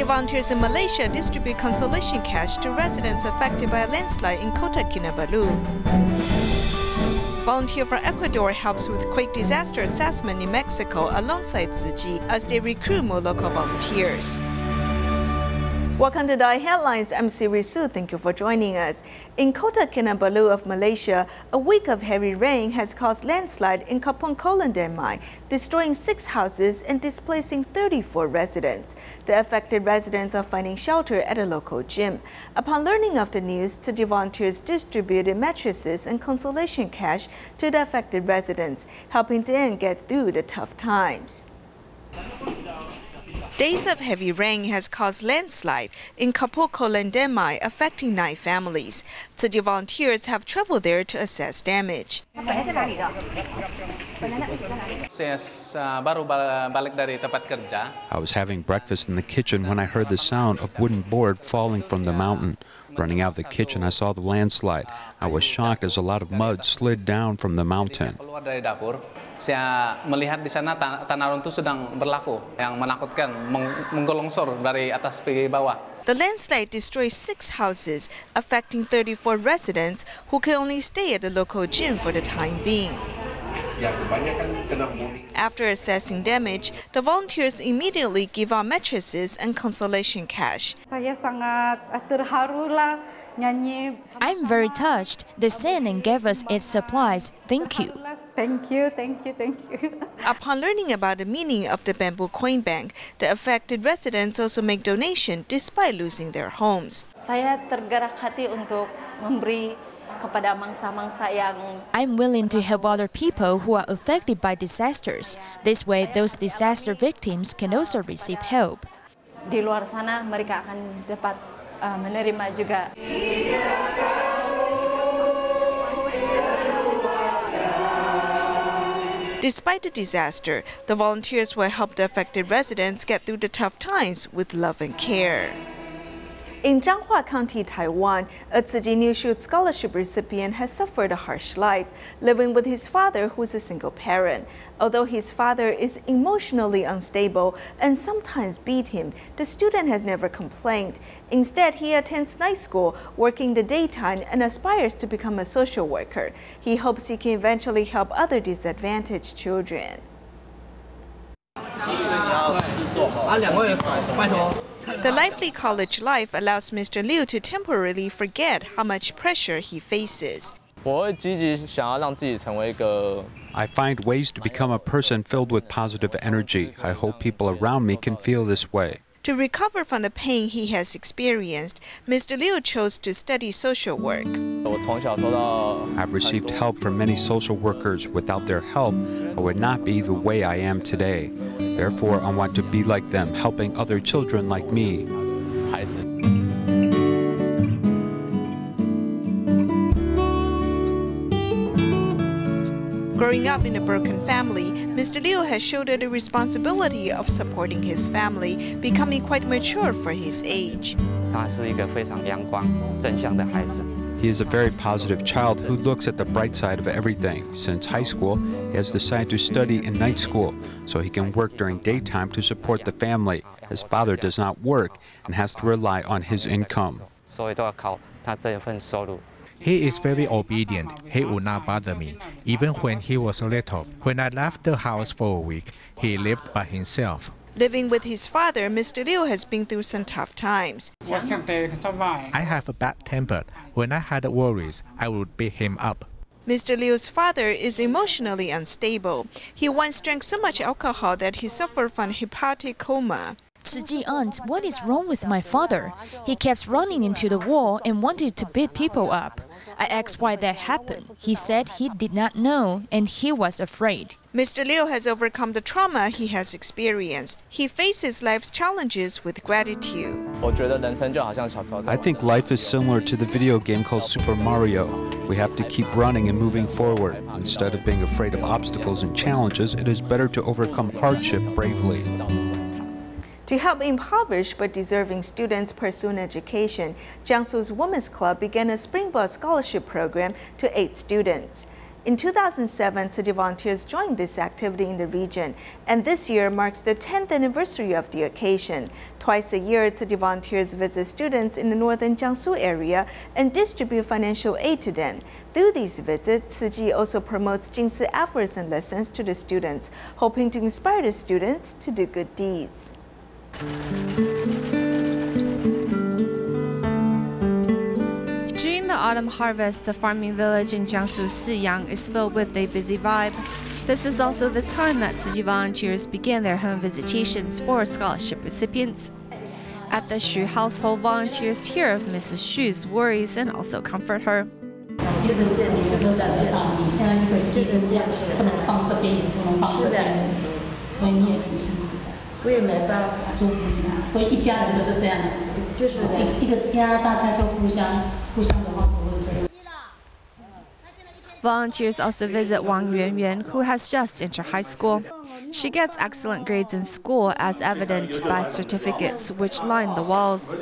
volunteers in Malaysia distribute consolation cash to residents affected by a landslide in Kota Kinabalu. Volunteer from Ecuador helps with quake disaster assessment in Mexico alongside Tzu Chi as they recruit more local volunteers. Welcome to DaAi Headlines. I'm Siri Su. Thank you for joining us. In Kota Kinabalu of Malaysia, a week of heavy rain has caused landslide in Kampung Kolondemai, destroying 6 houses and displacing 34 residents. The affected residents are finding shelter at a local gym. Upon learning of the news, Tzu Chi volunteers distributed mattresses and consolation cash to the affected residents, helping them get through the tough times. Days of heavy rain has caused landslide in Kampung Kolondemai, affecting 9 families. Tzu Chi volunteers have traveled there to assess damage. I was having breakfast in the kitchen when I heard the sound of wooden board falling from the mountain. Running out of the kitchen, I saw the landslide. I was shocked as a lot of mud slid down from the mountain. Saya melihat di sana tanah runtuh sedang berlaku yang menakutkan menggolongsor dari atas pergi bawah. The landslide destroyed 6 houses, affecting 34 residents who can only stay at the local gym for the time being. After assessing damage, the volunteers immediately give out mattresses and consolation cash. Saya sangat terharu lah. I'm very touched. They sent and gave us its supplies. Thank you. Thank you, thank you, thank you. Upon learning about the meaning of the bamboo coin bank, the affected residents also make donation despite losing their homes. Saya tergerak hati untuk memberi kepada mangsa-mangsa yang. I'm willing to help other people who are affected by disasters. This way, those disaster victims can also receive help. Di luar sana mereka akan dapat menerima juga. Despite the disaster, the volunteers will help the affected residents get through the tough times with love and care. In Zhanghua County, Taiwan, a Tzu Chi New Shoot Scholarship recipient has suffered a harsh life, living with his father, who is a single parent. Although his father is emotionally unstable and sometimes beat him, the student has never complained. Instead, he attends night school, working the daytime, and aspires to become a social worker. He hopes he can eventually help other disadvantaged children. The lively college life allows Mr. Liu to temporarily forget how much pressure he faces. I find ways to become a person filled with positive energy. I hope people around me can feel this way. To recover from the pain he has experienced, Mr. Liu chose to study social work. I've received help from many social workers. Without their help, I would not be the way I am today. Therefore, I want to be like them, helping other children like me. Growing up in a broken family, Mr. Liu has shouldered the responsibility of supporting his family, becoming quite mature for his age. He is a very positive child who looks at the bright side of everything. Since high school, he has decided to study in night school so he can work during daytime to support the family. His father does not work and has to rely on his income. He is very obedient. He would not bother me, even when he was little. When I left the house for a week, he lived by himself. Living with his father, Mr. Liu has been through some tough times. I have a bad temper. When I had worries, I would beat him up. Mr. Liu's father is emotionally unstable. He once drank so much alcohol that he suffered from hepatic coma. Tzu Chi aunt, what is wrong with my father? He kept running into the wall and wanted to beat people up. I asked why that happened. He said he did not know and he was afraid. Mr. Liu has overcome the trauma he has experienced. He faces life's challenges with gratitude. I think life is similar to the video game called Super Mario. We have to keep running and moving forward. Instead of being afraid of obstacles and challenges, it is better to overcome hardship bravely. To help impoverished but deserving students pursue an education, Jiangsu's Women's Club began a Springboard Scholarship program to 8 students. In 2007, Tzu Chi volunteers joined this activity in the region, and this year marks the 10th anniversary of the occasion. Twice a year, Tzu Chi volunteers visit students in the northern Jiangsu area and distribute financial aid to them. Through these visits, Tzu Chi also promotes Jingsi aphorism lessons to the students, hoping to inspire the students to do good deeds. During the autumn harvest, the farming village in Jiangsu Siyang is filled with a busy vibe. This is also the time that Tzu Chi volunteers begin their home visitations for scholarship recipients. At the Xu household, volunteers hear of Mrs. Xu's worries and also comfort her. Volunteers also visit Wang Yuanyuan, who has just entered high school. She gets excellent grades in school, as evident by certificates which line the walls.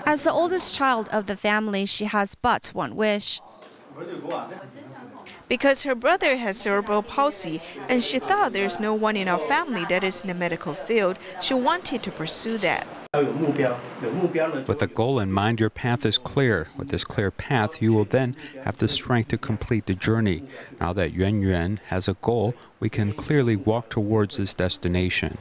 As the oldest child of the family, she has but one wish. Because her brother has cerebral palsy and she thought there's no one in our family that is in the medical field, she wanted to pursue that. With a goal in mind, your path is clear. With this clear path, you will then have the strength to complete the journey. Now that Yuan Yuan has a goal, we can clearly walk towards this destination.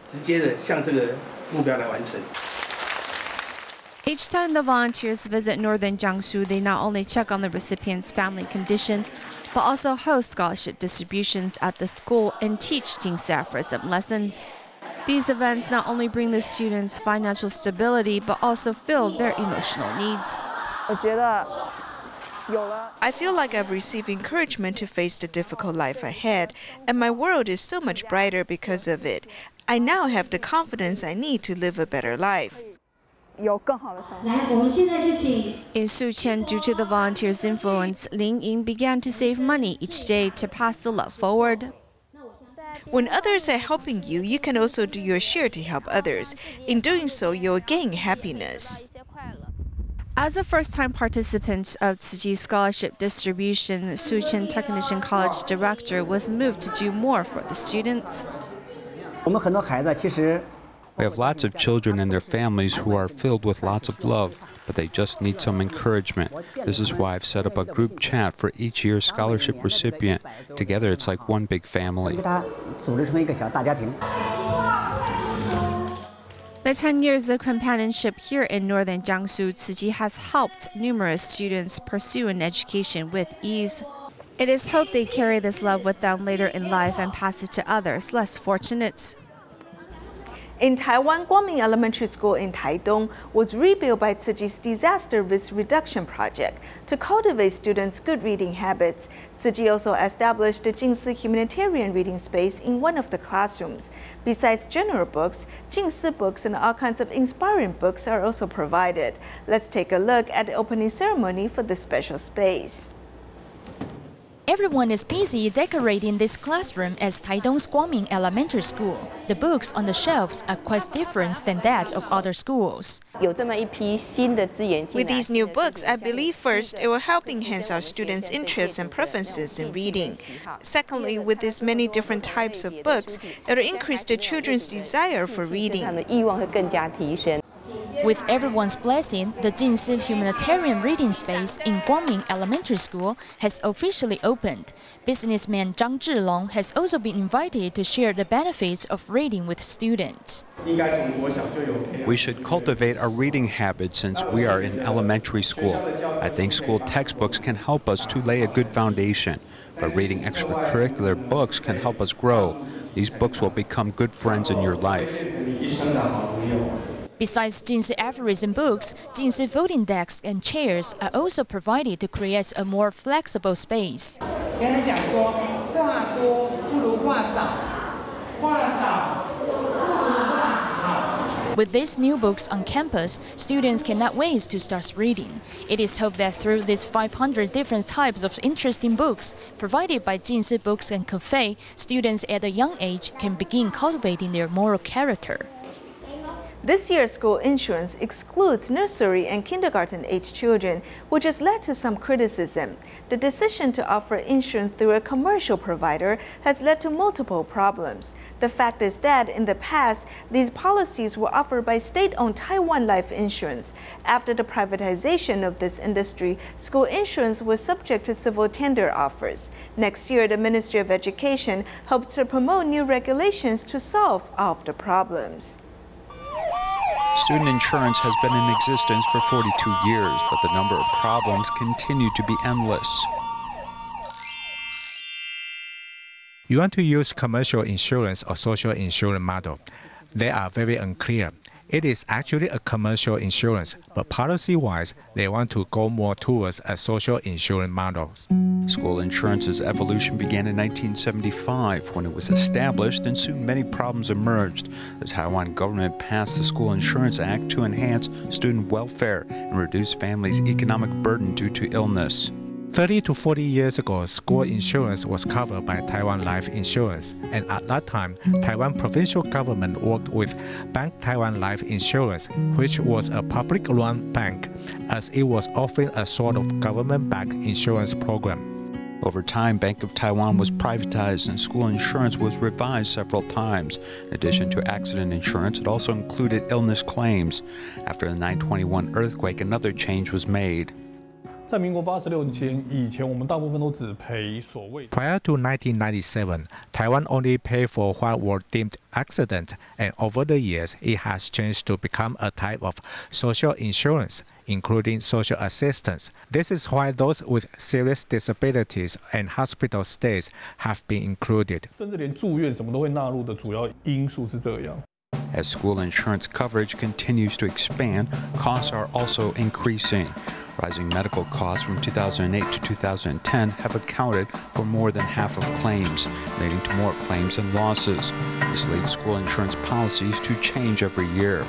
Each time the volunteers visit northern Jiangsu, they not only check on the recipient's family condition, but also host scholarship distributions at the school and teach Jingsi aphorism lessons. These events not only bring the students financial stability, but also fill their emotional needs. I feel like I've received encouragement to face the difficult life ahead, and my world is so much brighter because of it. I now have the confidence I need to live a better life. In Suqian, due to the volunteers' influence, Ling Ying began to save money each day to pass the love forward. When others are helping you, you can also do your share to help others. In doing so, you'll gain happiness. As a first-time participant of Tzu Chi scholarship distribution, Suqian Technician College director was moved to do more for the students. We have lots of children and their families who are filled with lots of love, but they just need some encouragement. This is why I've set up a group chat for each year's scholarship recipient. Together, it's like one big family. The 10 years of companionship here in northern Jiangsu, Tzu Chi has helped numerous students pursue an education with ease. It is hoped they carry this love with them later in life and pass it to others less fortunate. In Taiwan, Guangming Elementary School in Taidong was rebuilt by Tzu Chi's Disaster Risk Reduction Project to cultivate students' good reading habits. Tzu Chi also established the Jingsi humanitarian reading space in one of the classrooms. Besides general books, Jingsi books and all kinds of inspiring books are also provided. Let's take a look at the opening ceremony for this special space. Everyone is busy decorating this classroom at Taidong's Guangming Elementary School. The books on the shelves are quite different than that of other schools. With these new books, I believe first it will help enhance our students' interests and preferences in reading. Secondly, with these many different types of books, it will increase the children's desire for reading. With everyone's blessing, the Jingsi Humanitarian Reading Space in Guangming Elementary School has officially opened. Businessman Zhang Zhilong has also been invited to share the benefits of reading with students. We should cultivate our reading habits since we are in elementary school. I think school textbooks can help us to lay a good foundation, but reading extracurricular books can help us grow. These books will become good friends in your life. Besides Jingsi aphorism books, Jingsi voting desks and chairs are also provided to create a more flexible space. With these new books on campus, students cannot wait to start reading. It is hoped that through these 500 different types of interesting books provided by Jingsi Books and Cafe, students at a young age can begin cultivating their moral character. This year's school insurance excludes nursery and kindergarten-age children, which has led to some criticism. The decision to offer insurance through a commercial provider has led to multiple problems. The fact is that in the past, these policies were offered by state-owned Taiwan Life Insurance. After the privatization of this industry, school insurance was subject to civil tender offers. Next year, the Ministry of Education hopes to promote new regulations to solve all of the problems. Student insurance has been in existence for 42 years, but the number of problems continue to be endless. You want to use commercial insurance or social insurance model. They are very unclear. It is actually a commercial insurance, but policy-wise, they want to go more towards a social insurance model. School insurance's evolution began in 1975 when it was established, and soon many problems emerged. The Taiwan government passed the School Insurance Act to enhance student welfare and reduce families' economic burden due to illness. 30 to 40 years ago, school insurance was covered by Taiwan Life Insurance, and at that time, Taiwan provincial government worked with Bank Taiwan Life Insurance, which was a public-run bank, as it was offering a sort of government-backed insurance program. Over time, Bank of Taiwan was privatized and school insurance was revised several times. In addition to accident insurance, it also included illness claims. After the 9/21 earthquake, another change was made. Prior to 1997, Taiwan only paid for what were deemed accident, and over the years, it has changed to become a type of social insurance, including social assistance. This is why those with serious disabilities and hospital stays have been included. As school insurance coverage continues to expand, costs are also increasing. Rising medical costs from 2008 to 2010 have accounted for more than half of claims, leading to more claims and losses. This leads school insurance policies to change every year.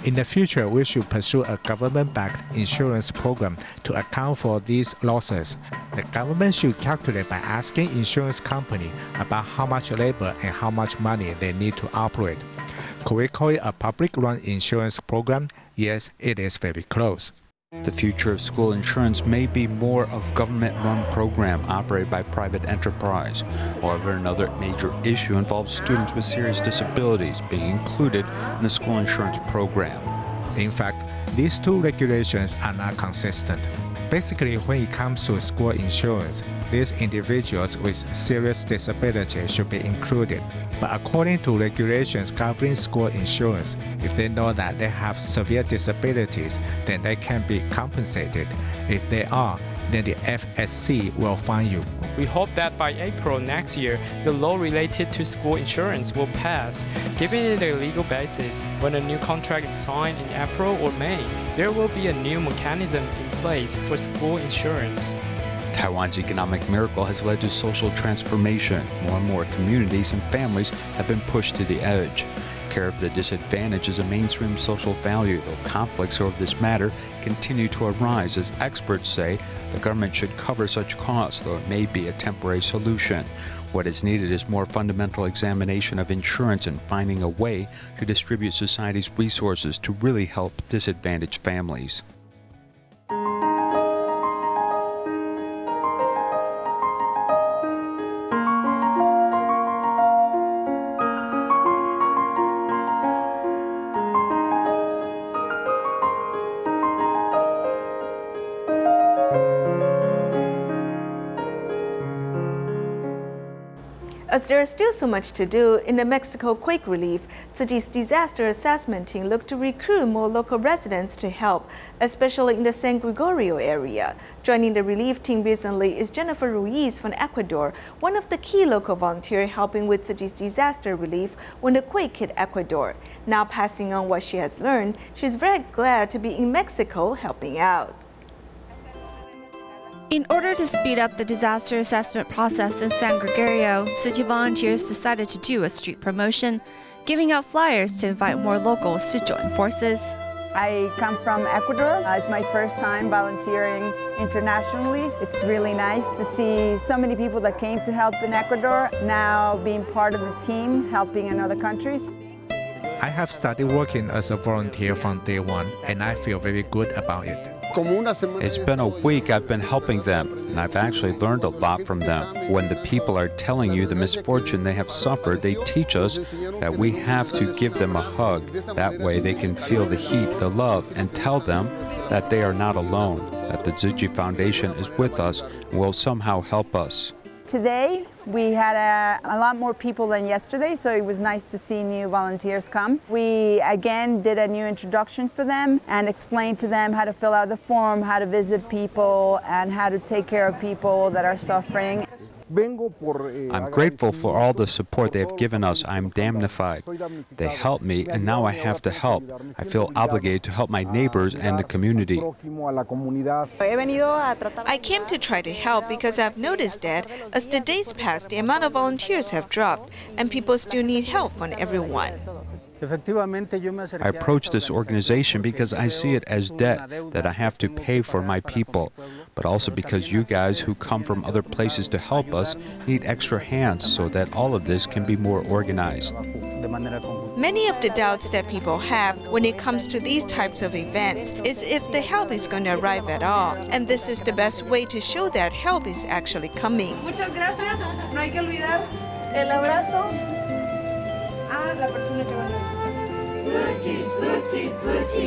In the future, we should pursue a government-backed insurance program to account for these losses. The government should calculate by asking insurance companies about how much labor and how much money they need to operate. Could we call it a public-run insurance program? Yes, it is very close. The future of school insurance may be more of government-run program operated by private enterprise. However, another major issue involves students with serious disabilities being included in the school insurance program. In fact, these two regulations are not consistent. Basically, when it comes to school insurance, these individuals with serious disability should be included. But according to regulations governing school insurance, if they know that they have severe disabilities, then they can be compensated. If they are, then the FSC will fine you. We hope that by April next year, the law related to school insurance will pass. Giving it a legal basis, when a new contract is signed in April or May, there will be a new mechanism in place for school insurance. Taiwan's economic miracle has led to social transformation. More and more communities and families have been pushed to the edge. Care of the disadvantaged is a mainstream social value, though conflicts over this matter continue to arise. As experts say, the government should cover such costs, though it may be a temporary solution. What is needed is more fundamental examination of insurance and finding a way to distribute society's resources to really help disadvantaged families. As there is still so much to do in the Mexico quake relief, Tzu Chi's disaster assessment team looked to recruit more local residents to help, especially in the San Gregorio area. Joining the relief team recently is Jennifer Ruiz from Ecuador, one of the key local volunteers helping with Tzu Chi's disaster relief when the quake hit Ecuador. Now passing on what she has learned, she's very glad to be in Mexico helping out. In order to speed up the disaster assessment process in San Gregorio, Tzu Chi volunteers decided to do a street promotion, giving out flyers to invite more locals to join forces. I come from Ecuador. It's my first time volunteering internationally. It's really nice to see so many people that came to help in Ecuador now being part of the team helping in other countries. I have started working as a volunteer from day one, and I feel very good about it. It's been a week I've been helping them, and I've actually learned a lot from them. When the people are telling you the misfortune they have suffered, they teach us that we have to give them a hug. That way they can feel the heat, the love, and tell them that they are not alone, that the Tzu Chi Foundation is with us and will somehow help us. Today, we had a lot more people than yesterday, so it was nice to see new volunteers come. We again did a new introduction for them and explained to them how to fill out the form, how to visit people, and how to take care of people that are suffering. I'm grateful for all the support they have given us. I'm damnified. They helped me, and now I have to help. I feel obligated to help my neighbors and the community. I came to try to help because I've noticed that as the days pass, the amount of volunteers have dropped, and people still need help from everyone. I approach this organization because I see it as debt that I have to pay for my people, but also because you guys who come from other places to help us need extra hands so that all of this can be more organized. Many of the doubts that people have when it comes to these types of events is if the help is going to arrive at all, and this is the best way to show that help is actually coming. Muchas gracias. No hay que olvidar el abrazo. La persona que va a decir. Tzu Chi.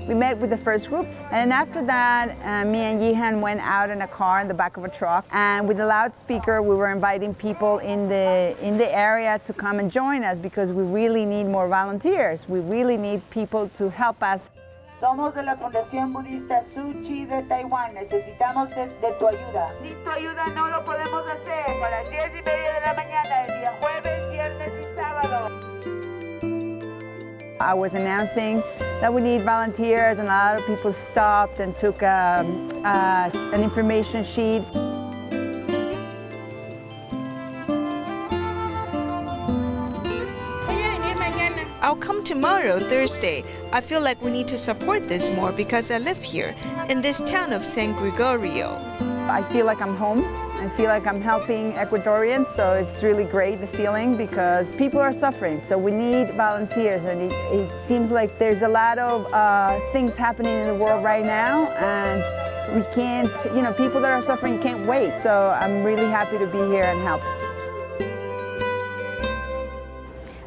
We met with the first group, and after that, me and Yihan went out in a car in the back of a truck, and with a loudspeaker, we were inviting people in the area to come and join us because we really need more volunteers. We really need people to help us. Somos de la Fundación Budista Tzu Chi de Taiwán. Necesitamos de tu ayuda. Sin tu ayuda no lo podemos hacer. A las 10:30 de la mañana, el día jueves, viernes y sábado. I was announcing that we need volunteers, and a lot of people stopped and took an information sheet. I'll come tomorrow, Thursday. I feel like we need to support this more because I live here, in this town of San Gregorio. I feel like I'm home. I feel like I'm helping Ecuadorians, so it's really great, the feeling, because people are suffering. So we need volunteers, and it seems like there's a lot of things happening in the world right now, and we can't, people that are suffering can't wait. So I'm really happy to be here and help.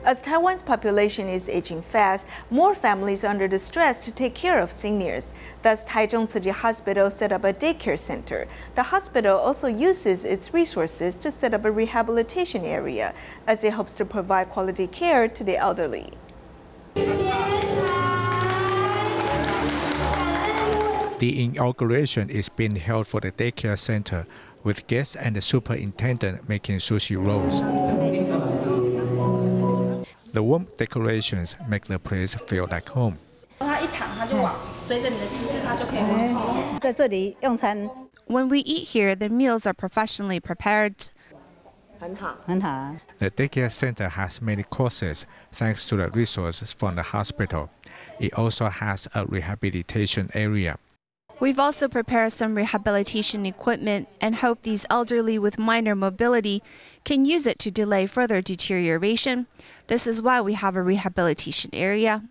As Taiwan's population is aging fast, more families are under the stress to take care of seniors. Thus, Taichung Tzu Chi Hospital set up a daycare center. The hospital also uses its resources to set up a rehabilitation area, as it hopes to provide quality care to the elderly. The inauguration is being held for the daycare center, with guests and the superintendent making sushi rolls. The warm decorations make the place feel like home. When we eat here, the meals are professionally prepared. The daycare center has many courses thanks to the resources from the hospital. It also has a rehabilitation area. We've also prepared some rehabilitation equipment and hope these elderly with minor mobility can use it to delay further deterioration. This is why we have a rehabilitation area.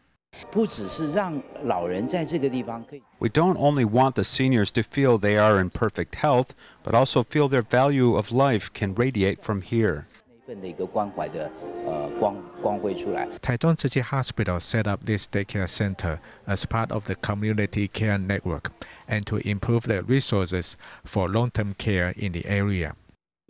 We don't only want the seniors to feel they are in perfect health, but also feel their value of life can radiate from here. Taichung Tzu Chi Hospital set up this daycare center as part of the community care network and to improve the resources for long-term care in the area.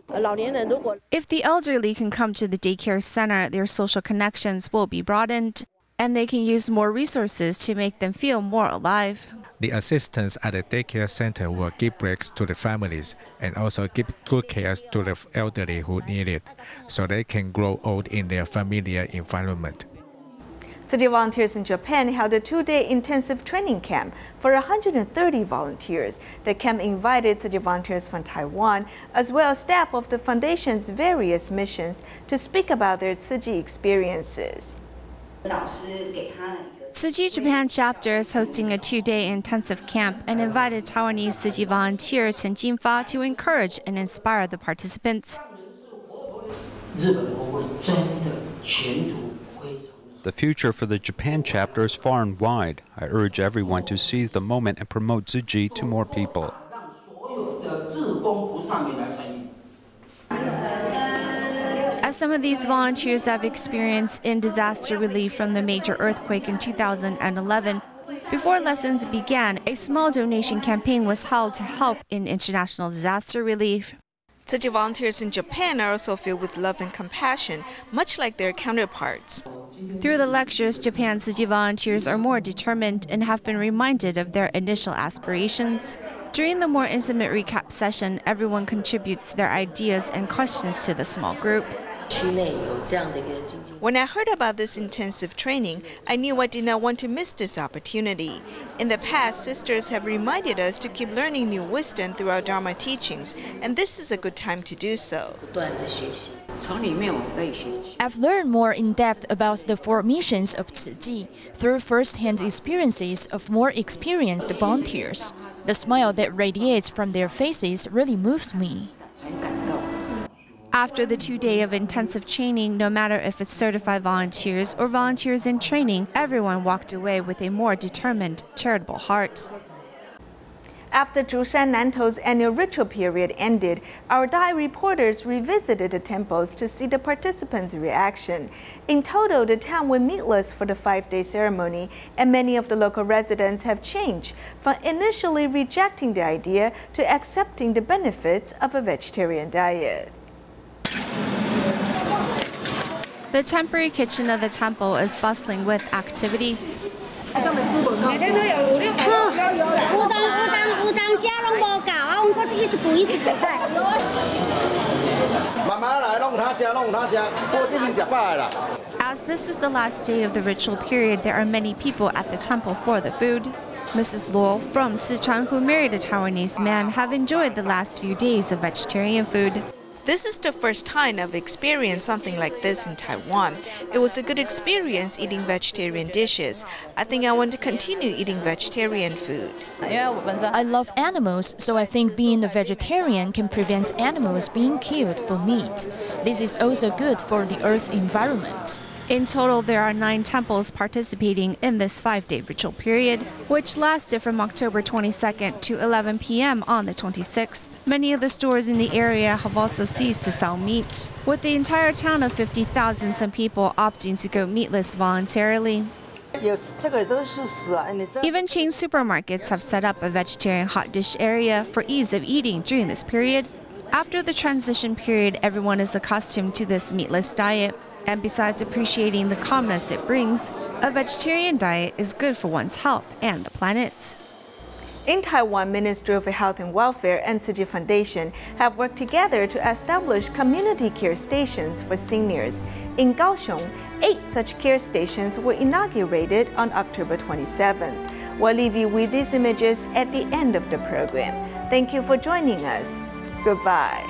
If the elderly can come to the daycare center, their social connections will be broadened, and they can use more resources to make them feel more alive. The assistants at the daycare center will give breaks to the families and also give good care to the elderly who need it, so they can grow old in their familiar environment. Tzu Chi volunteers in Japan held a 2-day intensive training camp for 130 volunteers. The camp invited Tzu Chi volunteers from Taiwan, as well as staff of the foundation's various missions, to speak about their Tzu Chi experiences. Tzu Chi Japan chapter is hosting a 2-day intensive camp and invited Taiwanese Tzu Chi volunteer Chen Jinfa to encourage and inspire the participants. The future for the Japan chapter is far and wide. I urge everyone to seize the moment and promote Tzu Chi to more people. As some of these volunteers have experienced in disaster relief from the major earthquake in 2011, before lessons began, a small donation campaign was held to help in international disaster relief. Tzu Chi volunteers in Japan are also filled with love and compassion, much like their counterparts. Through the lectures, Japan's Tzu Chi volunteers are more determined and have been reminded of their initial aspirations. During the more intimate recap session, everyone contributes their ideas and questions to the small group. When I heard about this intensive training, I knew I did not want to miss this opportunity. In the past, sisters have reminded us to keep learning new wisdom through our Dharma teachings, and this is a good time to do so. I've learned more in depth about the four missions of Tzu Chi through first-hand experiences of more experienced volunteers. The smile that radiates from their faces really moves me. After the 2-day of intensive training, no matter if it's certified volunteers or volunteers in training, everyone walked away with a more determined, charitable heart. After竹山Nanto's annual ritual period ended, our DaAi reporters revisited the temples to see the participants' reaction. In total, the town went meatless for the 5-day ceremony, and many of the local residents have changed from initially rejecting the idea to accepting the benefits of a vegetarian diet. The temporary kitchen of the temple is bustling with activity. As this is the last day of the ritual period, there are many people at the temple for the food. Mrs. Luo from Sichuan, who married a Taiwanese man, have enjoyed the last few days of vegetarian food. This is the first time I've experienced something like this in Taiwan. It was a good experience eating vegetarian dishes. I think I want to continue eating vegetarian food. I love animals, so I think being a vegetarian can prevent animals being killed for meat. This is also good for the earth environment. In total, there are 9 temples participating in this 5-day ritual period, which lasted from October 22nd to 11 p.m. on the 26th. Many of the stores in the area have also ceased to sell meat, with the entire town of 50,000 some people opting to go meatless voluntarily. Even chain supermarkets have set up a vegetarian hot dish area for ease of eating during this period. After the transition period, everyone is accustomed to this meatless diet. And besides appreciating the calmness it brings, a vegetarian diet is good for one's health and the planet. In Taiwan, Ministry of Health and Welfare and Tzu Chi Foundation have worked together to establish community care stations for seniors. In Kaohsiung, 8 such care stations were inaugurated on October 27th. We'll leave you with these images at the end of the program. Thank you for joining us. Goodbye.